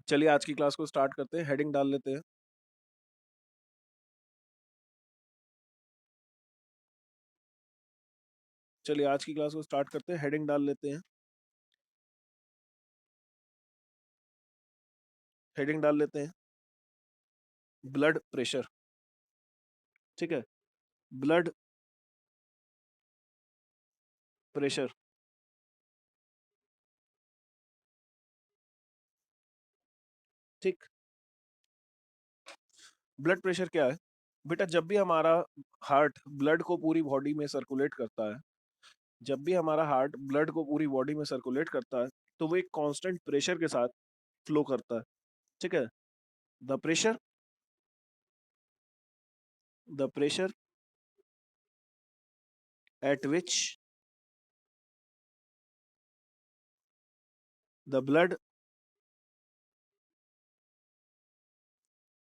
चलिए आज की क्लास को स्टार्ट करते हैं। हेडिंग डाल लेते हैं। चलिए आज की क्लास को स्टार्ट करते हैं। हेडिंग डाल लेते हैं। हेडिंग डाल लेते हैं। Blood pressure. ठीक है। Blood pressure. ठीक। ब्लड प्रेशर क्या है बेटा? जब भी हमारा हार्ट ब्लड को पूरी बॉडी में सर्कुलेट करता है, जब भी हमारा हार्ट ब्लड को पूरी बॉडी में सर्कुलेट करता है, तो वो एक कांस्टेंट प्रेशर के साथ फ्लो करता है। ठीक है। The pressure the pressure at which the blood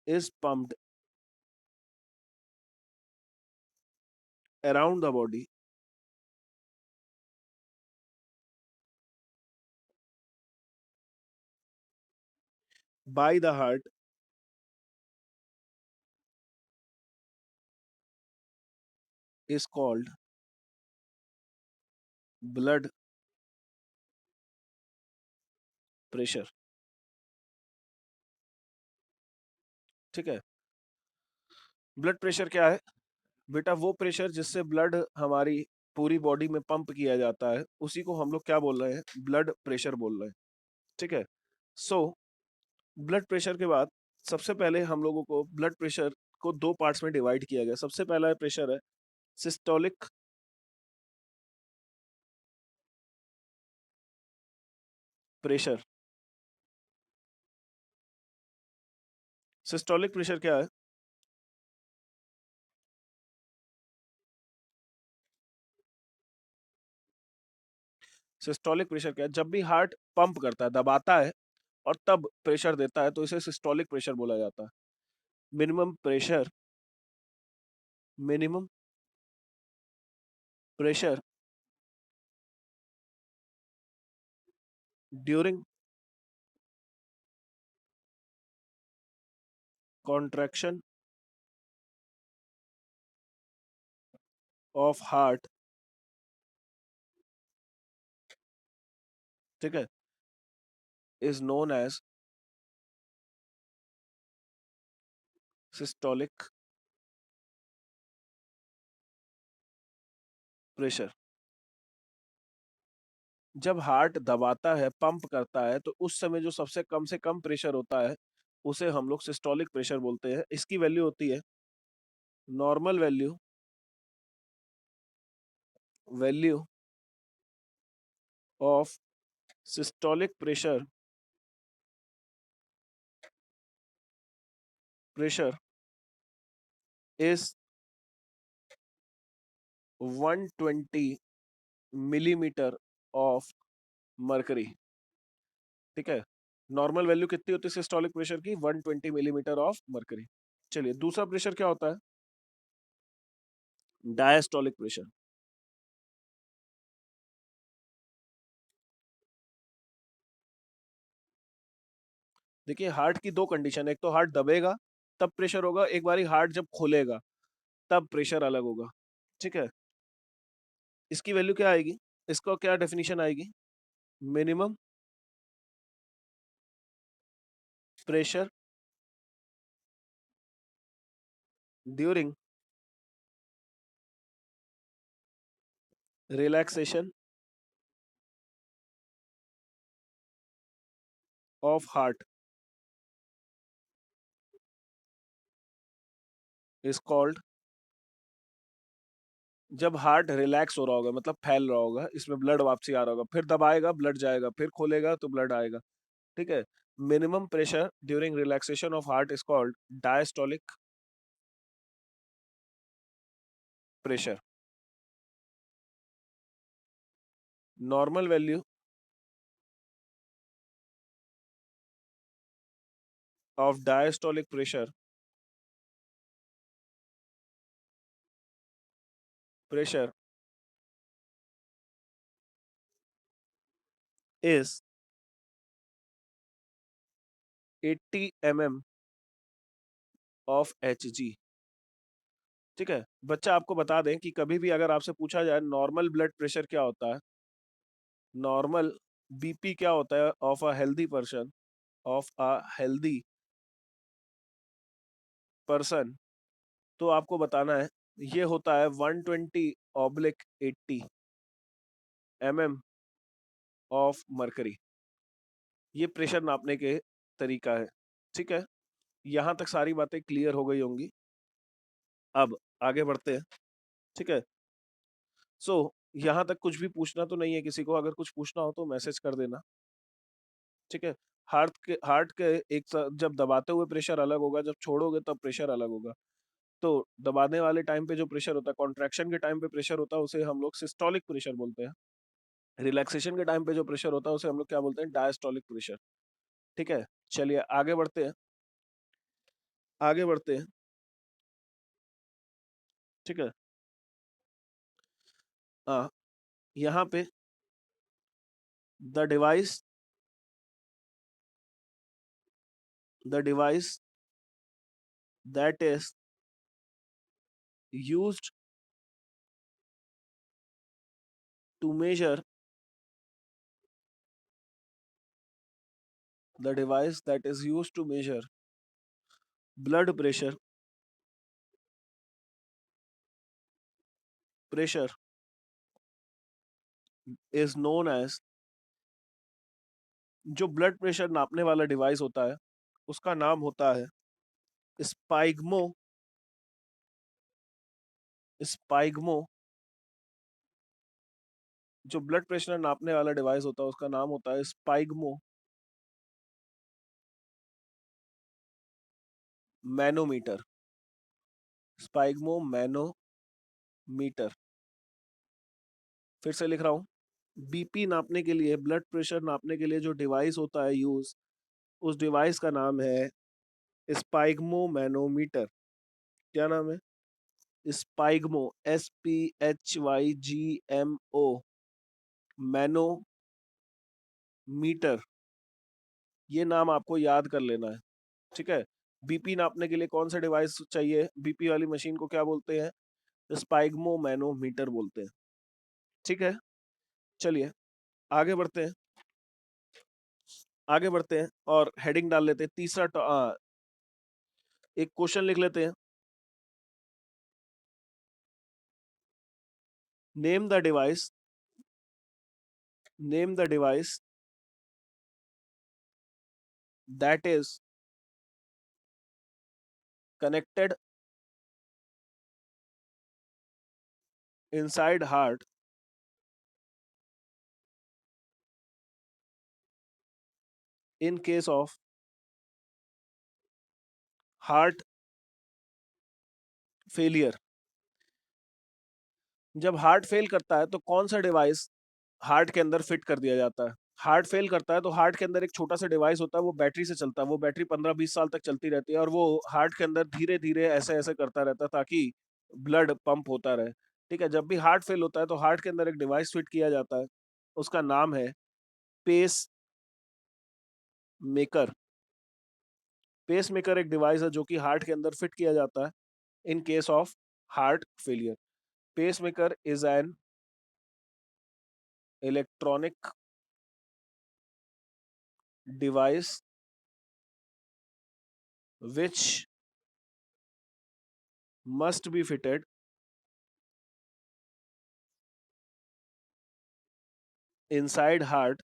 is pumped around the body by the heart is called blood pressure. ठीक है। ब्लड प्रेशर क्या है बेटा? वो प्रेशर जिससे ब्लड हमारी पूरी बॉडी में पंप किया जाता है, उसी को हम लोग क्या बोल रहे हैं? ब्लड प्रेशर बोल रहे हैं। ठीक है। सो ब्लड प्रेशर के बाद सबसे पहले हम लोगों को ब्लड प्रेशर को दो पार्ट्स में डिवाइड किया गया। सबसे पहला प्रेशर है सिस्टोलिक प्रेशर। सिस्टोलिक प्रेशर क्या है? सिस्टोलिक प्रेशर क्या है? जब भी हार्ट पंप करता है, दबाता है और तब प्रेशर देता है, तो इसे सिस्टोलिक प्रेशर बोला जाता है। Minimum pressure minimum pressure during contraction of heart. ठीक है। Is known as systolic pressure. जब हार्ट दबाता है, पंप करता है, तो उस समय जो सबसे कम से कम प्रेशर होता है, उसे हम लोग सिस्टोलिक प्रेशर बोलते हैं। इसकी वैल्यू होती है normal value of systolic pressure is 120 millimetre of mercury. ठीक है। नॉर्मल वैल्यू कितनी होती है सिस्टोलिक प्रेशर की? 120 मिलीमीटर ऑफ मरकरी। चलिए दूसरा प्रेशर क्या होता है? Diastolic pressure. देखिए हार्ट की दो कंडीशन है। एक तो हार्ट दबेगा तब प्रेशर होगा, एक बारी हार्ट जब खोलेगा तब प्रेशर अलग होगा। ठीक है। इसकी वैल्यू क्या आएगी? इसका क्या डेफिनेशन आएगी? Minimum pressure during relaxation of heart is called. जब हार्ट रिलैक्स हो रहा होगा, मतलब फैल रहा होगा, इसमें ब्लड वापसी आ रहा होगा, फिर दबाएगा ब्लड जाएगा, फिर खोलेगा तो ब्लड आएगा। ठीक है। Minimum pressure during relaxation of heart is called diastolic pressure. Normal value of diastolic pressure is 80 mm of Hg। ठीक है, बच्चा आपको बता दें कि कभी भी अगर आपसे पूछा जाए नॉर्मल ब्लड प्रेशर क्या होता है, नॉर्मल बीपी क्या होता है of a healthy person, of a healthy person, तो आपको बताना है ये होता है 120/80 mm ऑफ मरकरी। ये प्रेशर नापने के तरीका है। ठीक है, यहां तक सारी बातें क्लियर हो गई होंगी। अब आगे बढ़ते हैं। ठीक है, सो यहां तक कुछ भी पूछना तो नहीं है किसी को, अगर कुछ पूछना हो तो मैसेज कर देना। ठीक है, हार्ट के जब दबाते हुए प्रेशर अलग होगा, जब छोड़ोगे तब प्रेशर अलग होगा। तो दबाने वाले टाइम पे जो प्रेशर होता है, कॉन्ट्रैक्शन के टाइम पे प्रेशर होता है, उसे हम लोग सिस्टोलिक प्रेशर बोलते हैं। रिलैक्सेशन के टाइम पे जो प्रेशर होता है उसे हम लोग क्या बोलते हैं, डायस्टोलिक प्रेशर। ठीक है, चलिए आगे बढ़ते हैं, आगे बढ़ते हैं। ठीक है, हाँ, यहाँ पे the device the device that is used to measure the device that is used to measure blood pressure is known as, जो ब्लड प्रेशर नापने वाला डिवाइस होता है उसका नाम होता है स्पाइग्मो स्पाइग्मो। जो ब्लड प्रेशर नापने वाला डिवाइस होता है उसका नाम होता है स्पाइग्मो मैनोमीटर। स्पाइग्मो मैनोमीटर, फिर से लिख रहा हूँ। बीपी नापने के लिए, ब्लड प्रेशर नापने के लिए जो डिवाइस होता है यूज, उस डिवाइस का नाम है स्पाइग्मो मैनोमीटर। क्या नाम है? स्पाइग्मो, SPHYGMO, मैनोमीटर। ये नाम आपको याद कर लेना है। ठीक है, बीपी नापने के लिए कौन सा डिवाइस चाहिए, बीपी वाली मशीन को क्या बोलते हैं? स्पाइग्मो मैनोमीटर बोलते हैं। ठीक है, चलिए आगे बढ़ते हैं, आगे बढ़ते हैं और हेडिंग डाल लेते हैं। एक क्वेश्चन लिख लेते हैं। Name the device name the device that is connected inside heart in case of heart failure. जब हार्ट फेल करता है तो कौन सा डिवाइस हार्ट के अंदर फिट कर दिया जाता है? हार्ट फेल करता है तो हार्ट के अंदर एक छोटा सा डिवाइस होता है, वो बैटरी से चलता है। वो बैटरी 15-20 साल तक चलती रहती है और वो हार्ट के अंदर धीरे धीरे ऐसे ऐसे करता रहता है ताकि ब्लड पंप होता रहे। ठीक है, जब भी हार्ट फेल होता है तो हार्ट के अंदर एक डिवाइस फिट किया जाता है, उसका नाम है पेस मेकर। पेस मेकर एक डिवाइस है जो कि हार्ट के अंदर फिट किया जाता है in case of heart failure. Pacemaker is an electronic device which must be fitted inside heart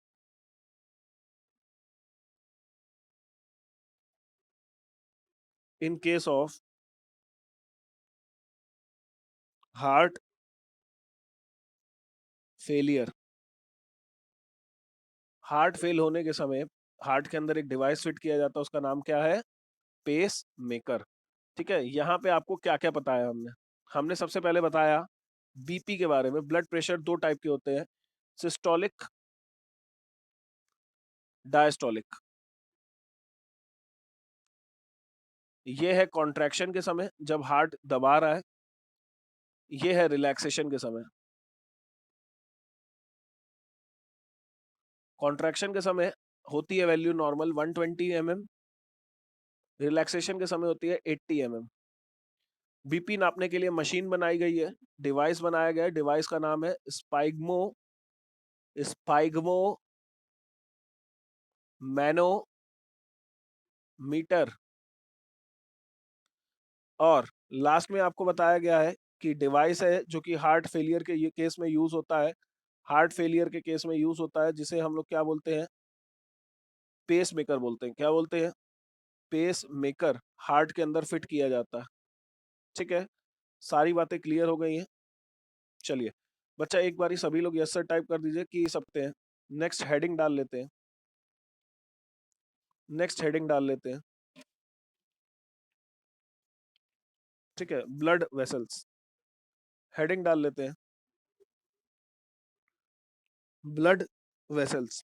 in case of heart failure। Heart fail होने के समय हार्ट के अंदर एक डिवाइस फिट किया जाता है, उसका नाम क्या है? Pacemaker. ठीक है, यहाँ पे आपको क्या क्या बताया हमने? हमने सबसे पहले बताया बीपी के बारे में। ब्लड प्रेशर दो टाइप के होते हैं, सिस्टोलिक, डायस्टोलिक। ये है कॉन्ट्रैक्शन के समय जब हार्ट दबा रहा है, ये है रिलैक्सेशन के समय। कॉन्ट्रैक्शन के समय होती है वैल्यू नॉर्मल 120 mm, रिलैक्सेशन के समय होती है 80 mm। बीपी नापने के लिए मशीन बनाई गई है, डिवाइस बनाया गया है, डिवाइस का नाम है स्पाइग्मो स्पाइग्मो मैनोमीटर। और लास्ट में आपको बताया गया है कि डिवाइस है जो कि हार्ट फेलियर के ये केस में यूज होता है, हार्ट फेलियर के केस में यूज होता है, जिसे हम लोग क्या बोलते हैं, पेस मेकर बोलते हैं। क्या बोलते हैं? पेस मेकर हार्ट के अंदर फिट किया जाता है। ठीक है, सारी बातें क्लियर हो गई हैं। चलिए बच्चा, एक बारी सभी लोग यस सर टाइप कर दीजिए कि सकते हैं। नेक्स्ट हेडिंग डाल लेते हैं, नेक्स्ट हेडिंग डाल लेते हैं। ठीक है, ब्लड वेसल्स, हेडिंग डाल लेते हैं, ब्लड वेसल्स।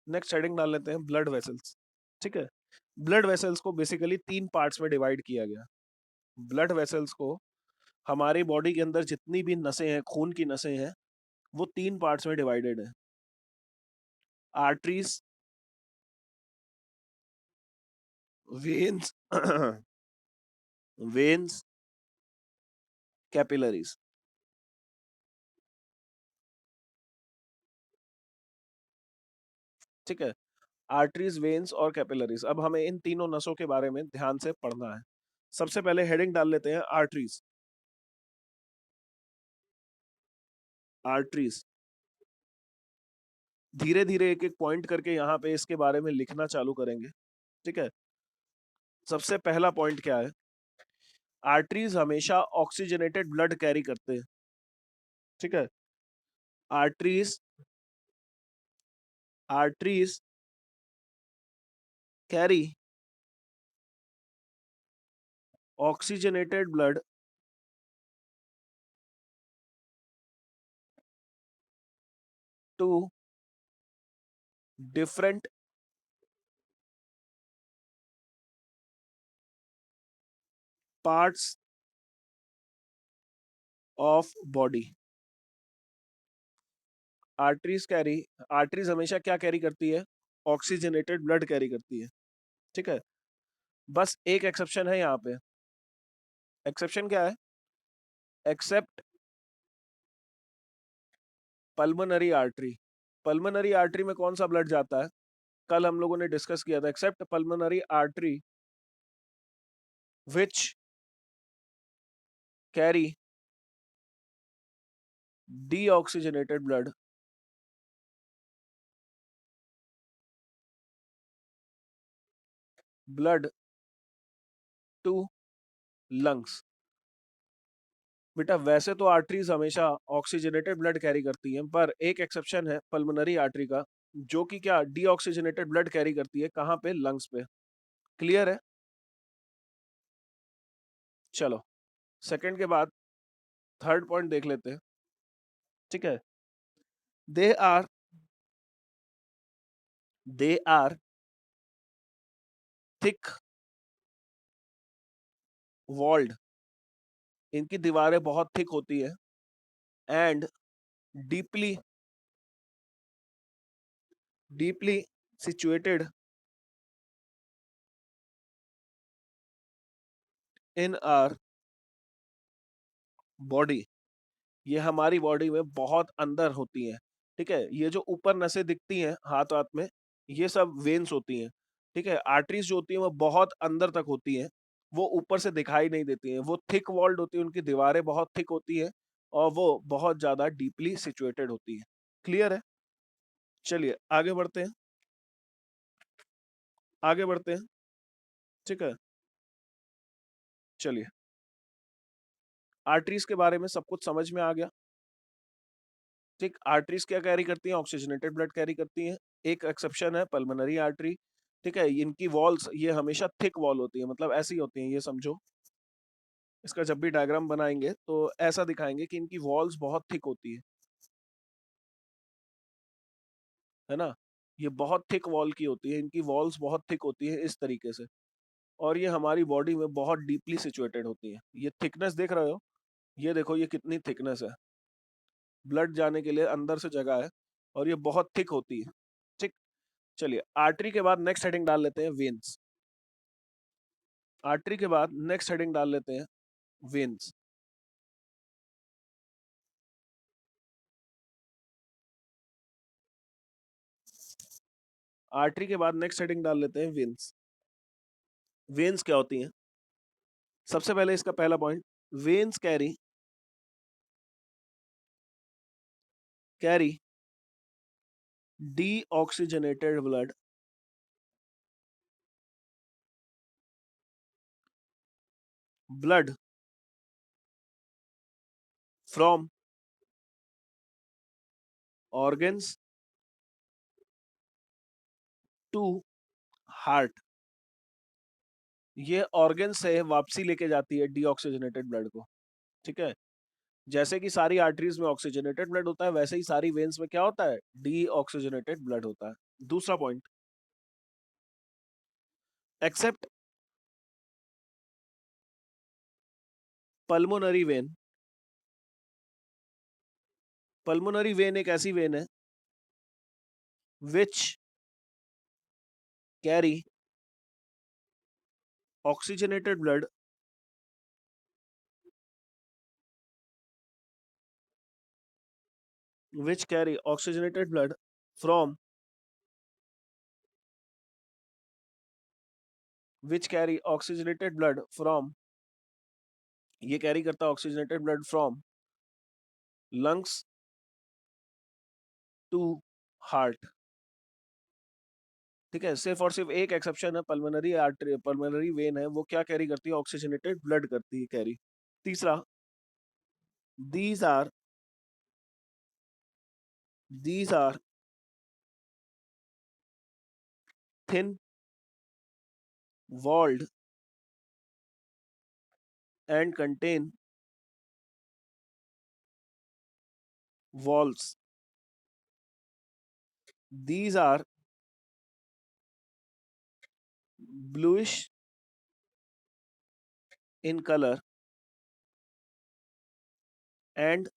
नेक्स्ट हेडिंग डाल लेते हैं, ब्लड वेसल्स। ठीक है, ब्लड वेसल्स को बेसिकली 3 पार्ट्स में डिवाइड किया गया। ब्लड वेसल्स को, हमारी बॉडी के अंदर जितनी भी नसें हैं, खून की नसें हैं, वो 3 पार्ट्स में डिवाइडेड है। Arteries, veins veins, capillaries. ठीक है, आर्टरीज, वेन्स और कैपिलरीज। अब हमें इन तीनों नसों के बारे में ध्यान से पढ़ना है। सबसे पहले हेडिंग डाल लेते हैं, आर्टरीज। आर्टरीज, धीरे धीरे एक एक पॉइंट करके यहाँ पे इसके बारे में लिखना चालू करेंगे। ठीक है, सबसे पहला पॉइंट क्या है? आर्टरीज हमेशा ऑक्सीजनेटेड ब्लड कैरी करते हैं। ठीक है, arteries arteries carry oxygenated blood to different parts of body. Arteries हमेशा क्या कैरी करती है? ऑक्सीजनेटेड ब्लड कैरी करती है। ठीक है, बस एक एक्सेप्शन है यहाँ पे। एक्सेप्शन क्या है? Accept pulmonary artery. Pulmonary artery में कौन सा ब्लड जाता है? कल हम लोगों ने डिस्कस किया था, except pulmonary artery which carry deoxygenated blood blood to lungs. बेटा वैसे तो आर्टरीज हमेशा ऑक्सीजनेटेड ब्लड कैरी करती हैं, पर एक एक्सेप्शन है पल्मोनरी आर्टरी का, जो कि क्या डीऑक्सीजनेटेड ब्लड कैरी करती है। कहाँ पे? लंग्स पे। क्लियर है? चलो सेकंड के बाद थर्ड पॉइंट देख लेते हैं। ठीक है, they are they are thick walled, इनकी दीवारें बहुत थिक होती है, and deeply deeply situated in our body, ये हमारी बॉडी में बहुत अंदर होती हैं। ठीक है, ये जो ऊपर नसें दिखती हैं हाथ हाथ में, ये सब वेन्स होती हैं। ठीक है, आर्टरीज जो होती हैं वो बहुत अंदर तक होती हैं, वो ऊपर से दिखाई नहीं देती हैं। वो थिक वॉल्ड होती है, उनकी दीवारें बहुत थिक होती हैं, और वो बहुत ज्यादा डीपली सिचुएटेड होती है। क्लियर है? चलिए आगे बढ़ते हैं, आगे बढ़ते हैं। ठीक है, चलिए, आर्टरीज के बारे में सब कुछ समझ में आ गया। ठीक, आर्टरीज क्या कैरी करती हैं? ऑक्सीजनेटेड ब्लड कैरी करती हैं। एक एक्सेप्शन है पल्मोनरी आर्टरी। ठीक है, इनकी वॉल्स ये हमेशा थिक वॉल होती है, मतलब ऐसी होती हैं, ये समझो। इसका जब भी डायग्राम बनाएंगे तो ऐसा दिखाएंगे कि इनकी वॉल्स बहुत थिक होती है ना। ये बहुत थिक वॉल की होती है, इनकी वॉल्स बहुत थिक होती है इस तरीके से, और ये हमारी बॉडी में बहुत डीपली सिचुएटेड होती है। ये थिकनेस देख रहे हो, ये देखो ये कितनी थिकनेस है, ब्लड जाने के लिए अंदर से जगह है, और ये बहुत थिक होती है। ठीक, चलिए आर्टरी के बाद नेक्स्ट हेडिंग डाल लेते हैं वेन्स। आर्टरी के बाद नेक्स्ट हेडिंग डाल लेते हैं वेन्स। आर्टरी के बाद नेक्स्ट हेडिंग डाल लेते हैं वेन्स। वेन्स क्या होती हैं? सबसे पहले इसका पहला point, veins carry deoxygenated blood blood from organs to heart। ये ऑर्गन से वापसी लेके जाती है डीऑक्सीजनेटेड ब्लड को। ठीक है, जैसे कि सारी आर्टरीज में ऑक्सीजनेटेड ब्लड होता है, वैसे ही सारी वेन्स में क्या होता है? डीऑक्सीजनेटेड ब्लड होता है। दूसरा point, accept pulmonary vein. Pulmonary vein एक ऐसी वेन है which carry oxygenated blood which carry oxygenated blood from which carry oxygenated blood from ये कैरी करता है oxygenated blood from lungs to heart. ठीक है, सिर्फ और सिर्फ एक एक्सेप्शन है, पल्मोनरी आर्टरी, पल्मोनरी वेन है, वो क्या कैरी करती है? ऑक्सीजनेटेड ब्लड करती है कैरी। तीसरा, these are these are thin walled and contain walls। These are bluish in color and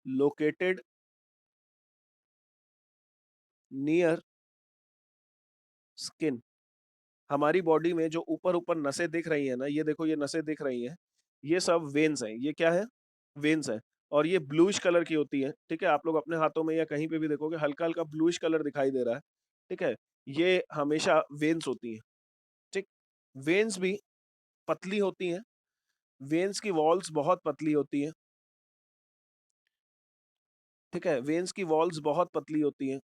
located near skin। हमारी बॉडी में जो ऊपर ऊपर नसें दिख रही है ना, ये देखो ये नसें दिख रही हैं, ये सब वेन्स हैं। ये क्या है? वेन्स हैं। और ये ब्लूइश कलर की होती है। ठीक है, आप लोग अपने हाथों में या कहीं पे भी देखोगे हल्का हल्का ब्लूइश कलर दिखाई दे रहा है। ठीक है, ये हमेशा वेन्स होती हैं। ठीक, वेन्स भी पतली होती हैं, वेन्स की वॉल्स बहुत पतली होती हैं। ठीक है, वेन्स की वॉल्स बहुत पतली होती हैं।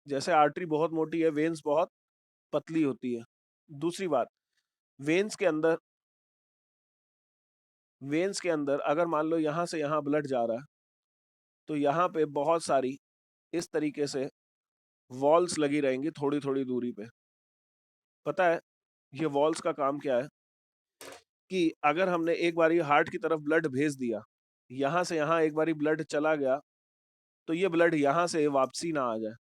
जैसे आर्टरी बहुत मोटी है, वेन्स बहुत पतली होती है। दूसरी बात, वेन्स के अंदर वेन्स के अंदर अगर मान लो यहाँ से यहाँ ब्लड जा रहा है, तो यहाँ पे बहुत सारी इस तरीके से वॉल्स लगी रहेंगी थोड़ी थोड़ी दूरी पे। पता है ये वॉल्स का काम क्या है? कि अगर हमने एक बारी हार्ट की तरफ ब्लड भेज दिया, यहाँ से यहाँ एक बारी ब्लड चला गया, तो ये ब्लड यहाँ से वापसी ना आ जाए।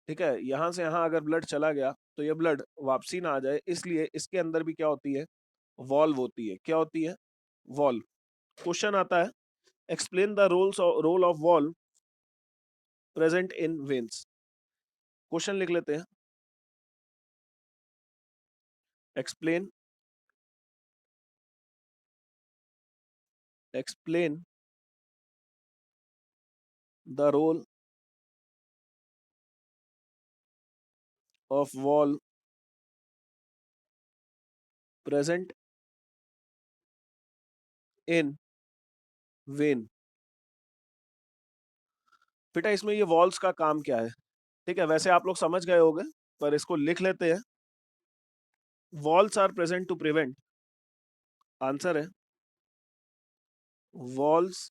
ठीक है, यहाँ से यहाँ अगर ब्लड चला गया तो ये ब्लड वापसी ना आ जाए, इसलिए इसके अंदर भी क्या होती है? वॉल्व होती है। क्या होती है? वॉल्व। क्वेश्चन आता है, explain the role of valve present in veins. Question लिख लेते हैं, explain explain the role of valve present in vein. बेटा इसमें ये वॉल्स का काम क्या है? ठीक है, वैसे आप लोग समझ गए होंगे, पर इसको लिख लेते हैं। Valves are present to prevent, answer है valves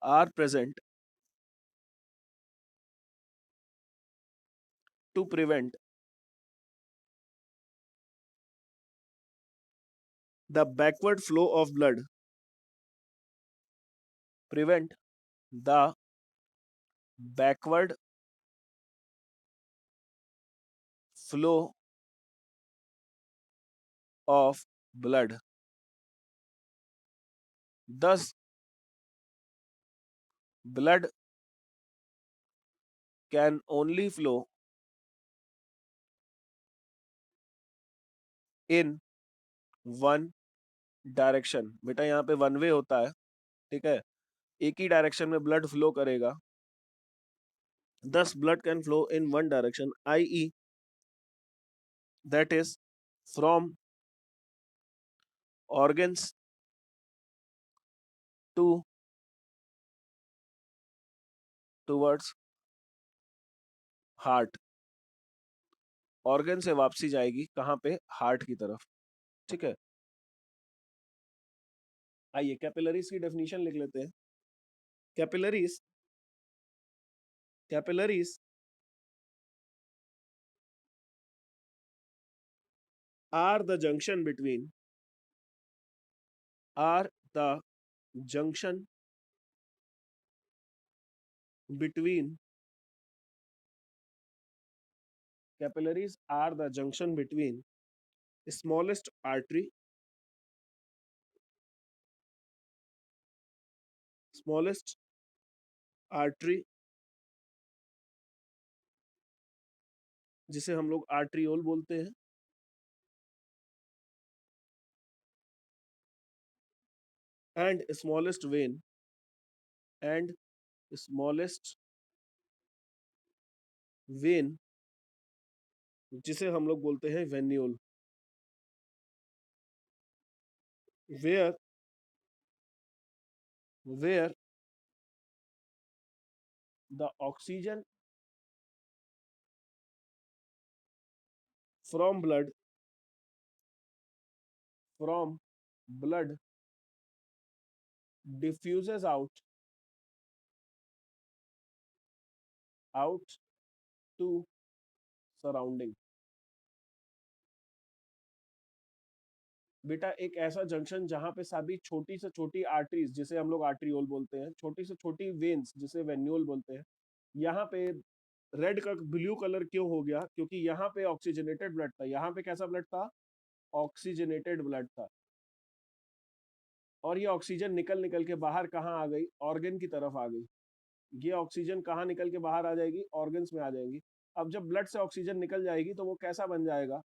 are present to prevent the backward flow of blood, prevent the backward flow of blood। Thus, blood can only flow in one direction. बेटा यहाँ पे वन वे होता है, ठीक है, एक ही direction में ब्लड फ्लो करेगा। Thus, blood can flow in one direction, i.e., that is from organs to towards heart. Organ से वापसी जाएगी कहाँ पे? हार्ट की तरफ, ठीक है। आइए कैपिलरीज की डेफिनेशन लिख लेते हैं। Capillaries capillaries are the junction between are the junction between capillaries are the junction between smallest artery smallest artery जिसे हम लोग आर्ट्रियोल बोलते हैं, and smallest vein and smallest vein जिसे हम लोग बोलते हैं venule, where where the oxygen from blood diffuses out to surrounding। बेटा एक ऐसा जंक्शन जहां पे सभी छोटी से छोटी आर्टरीज जिसे हम लोग आर्ट्रियोल बोलते हैं, छोटी से छोटी वेन्स जिसे वेन्यूल बोलते हैं, यहाँ पे रेड का ब्लू कलर क्यों हो गया? क्योंकि यहाँ पे ऑक्सीजनेटेड ब्लड था। यहाँ पे कैसा ब्लड था? ऑक्सीजनेटेड ब्लड था। और ये ऑक्सीजन निकल निकल के बाहर कहाँ आ गई? ऑर्गन की तरफ आ गई। ये ऑक्सीजन कहाँ निकल के बाहर आ जाएगी? ऑर्गन्स में आ जाएंगी। अब जब ब्लड से ऑक्सीजन निकल जाएगी तो वो कैसा बन जाएगा?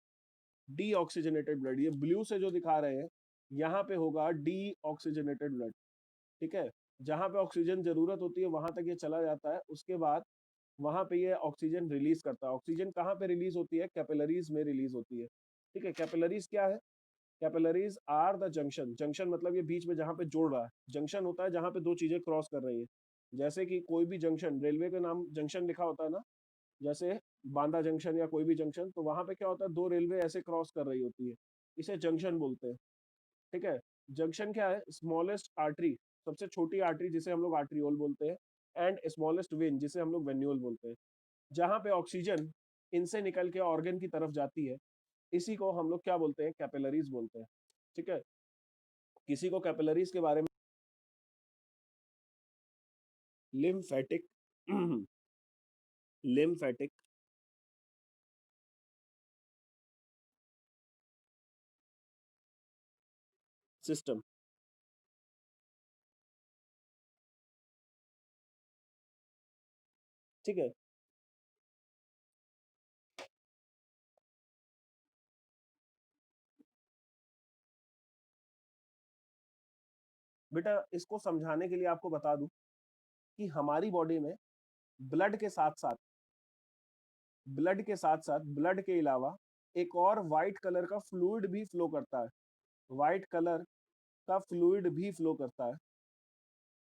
D oxygenated blood. ये ब्लू से जो दिखा रहे हैं यहाँ पे होगा डी ऑक्सीजनेटेड ब्लड, ठीक है। जहां पे ऑक्सीजन जरूरत होती है वहां तक ये चला जाता है, उसके बाद वहां पे ये ऑक्सीजन रिलीज करता है। ऑक्सीजन कहाँ पे रिलीज होती है? कैपिलरीज में रिलीज होती है, ठीक है। कैपिलरीज क्या है? Capillaries are the junction. Junction मतलब ये बीच में जहां पे जोड़ रहा है। जंक्शन होता है जहां पे दो चीजें क्रॉस कर रही है। जैसे कि कोई भी जंक्शन, रेलवे का नाम जंक्शन लिखा होता है ना, जैसे बांदा जंक्शन या कोई भी जंक्शन, तो वहां पे क्या होता है? दो रेलवे ऐसे क्रॉस कर रही होती है, इसे जंक्शन बोलते हैं, ठीक है। जंक्शन क्या है? स्मॉलेस्ट आर्टरी, सबसे छोटी आर्टरी जिसे हम लोग आर्ट्रियोल बोलते हैं, एंड स्मॉलेस्ट वेन जिसे हम लोग वेन्यूल बोलते हैं, जहां पे ऑक्सीजन इनसे निकल के ऑर्गन की तरफ जाती है। इसी को हम लोग क्या बोलते हैं? कैपिलरीज बोलते हैं, ठीक है। किसी को कैपिलरीज के बारे में लिम्फेटिक लिम्फेटिक सिस्टम, ठीक है। बेटा इसको समझाने के लिए आपको बता दूं कि हमारी बॉडी में ब्लड के साथ साथ ब्लड के अलावा एक और व्हाइट कलर का फ्लूइड भी फ्लो करता है। व्हाइट कलर का फ्लूइड भी फ्लो करता है,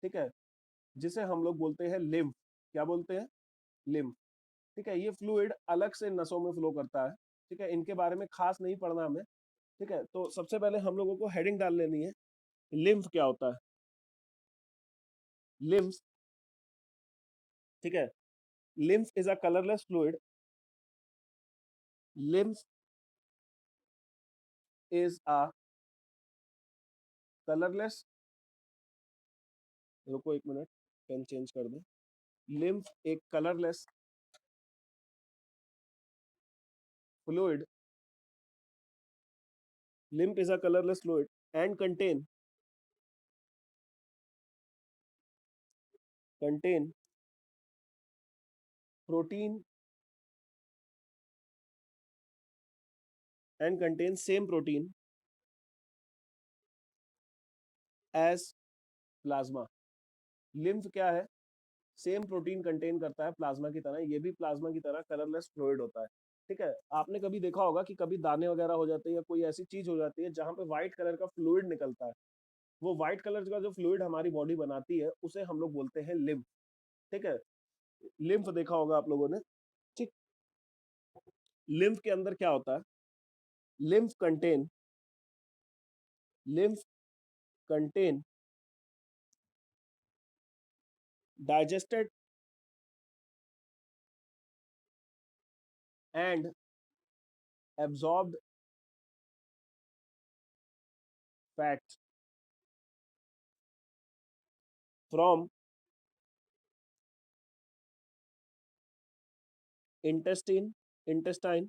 ठीक है, जिसे हम लोग बोलते हैं लिम्फ। क्या बोलते हैं? लिम्फ, ठीक है। ये फ्लूइड अलग से नसों में फ्लो करता है, ठीक है। इनके बारे में खास नहीं पढ़ना हमें, ठीक है। तो सबसे पहले हम लोगों को हेडिंग डाल लेनी है, लिम्फ क्या होता है। लिम्फ, ठीक है, lymph is a colourless fluid. Lymph is a colourless, रुको एक मिनट, पेन चेंज कर दे। लिम्फ एक colourless fluid, lymph is a colorless fluid and contain contain protein and contain same protein as plasma. lymph क्या है? Same protein contain करता है plasma की तरह, ये भी प्लाज्मा की तरह कलरलेस फ्लूइड होता है। ठीक है, आपने कभी देखा होगा कि कभी दाने वगैरह हो जाते हैं या कोई ऐसी चीज हो जाती है जहां पे व्हाइट कलर का फ्लूइड निकलता है, वो व्हाइट कलर का जो फ्लूइड हमारी बॉडी बनाती है उसे हम लोग बोलते हैं लिम्फ। ठीक है, लिम्फ देखा होगा आप लोगों ने। ठीक, लिम्फ के अंदर क्या होता है? Lymph contain lymph contain digested and absorbed fats from intestine intestine